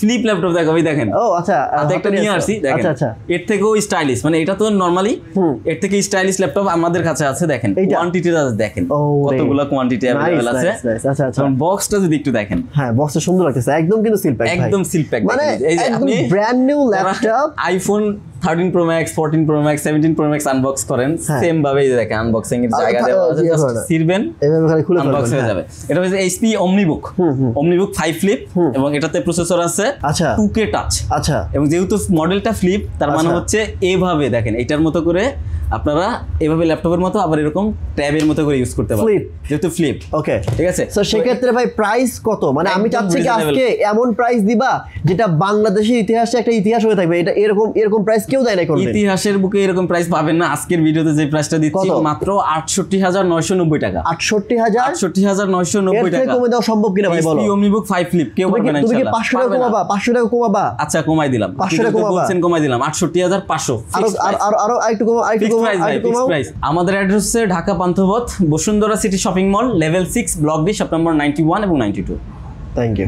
Flip laptop দেখো ভাই, দেখেন। ও আচ্ছা, হাতে একটা নিয়ে আসছি, দেখেন। আচ্ছা। এর থেকেও স্টাইলিশ, মানে এটা তো নরমালি, এর থেকে স্টাইলিশ ল্যাপটপ আমাদের কাছে আছে। দেখেন কোয়ান্টিটিটা দেখেন, কতগুলো কোয়ান্টিটি अवेलेबल আছে। আচ্ছা। কারণ বক্সটা যদি একটু দেখেন, হ্যাঁ বক্সটা সুন্দর লাগতেছে, একদম কিন্তু সিল প্যাক, একদম সিল প্যাক। মানে এই যে আপনি brand new laptop iPhone 13 Pro Max, 14 Pro Max, 17 Pro Max unbox করেন, সেম ভাবে এই যে দেখেন আনবক্সিং এর জায়গা দেওয়া আছে, জাস্ট ছিড়বেন, এভাবে খালি খুলে আনবক্স হয়ে যাবে। এটা হচ্ছে HP OmniBook 5 ফ্লিপ, এবং এটাতে প্রসেসর আছে 2K টাচ। আচ্ছা, এবং যেহেতু মডেলটা ফ্লিপ, তার মানে হচ্ছে এইভাবে দেখেন, এটার মতো করে আপনারা এভাবে ল্যাপটপের মতো আবার এরকম ট্যাবের মতো করে ইউজ করতে পারবেন, যেহেতু ফ্লিপ। ওকে, ঠিক আছে। সো সেক্ষেত্রে ভাই প্রাইস কত? মানে আমি চাচ্ছি কি আজকে এমন প্রাইস দিবা যেটা বাংলাদেশের ইতিহাসে একটা ইতিহাস হয়ে থাকবে। এটা এরকম প্রাইস কেউ দেয় না কোন ইতিহাসের বুকে এরকম প্রাইস পাবেন না। আজকের ভিডিওতে যে প্রাইসটা দিচ্ছি মাত্র 68990 টাকা। 68990 টাকা কমে দেওয়া সম্ভব কিনা ভাই বলো? OmniBook 5 ফ্লিপ কেউ পারবে না ইনশাআল্লাহ। তুমি কি 500 টাকা কমাবা? 500 টাকা কমাবা? আচ্ছা কমাই দিলাম, 500 টাকা কমাবা, কমাই দিলাম 68500। আর একটু কমাও, প্রাইস। আমাদের অ্যাড্রেস হচ্ছে Dhaka Panthapath Bashundhara city shopping mall, level 6, block D, shop number 91 এবং 92। Thank you.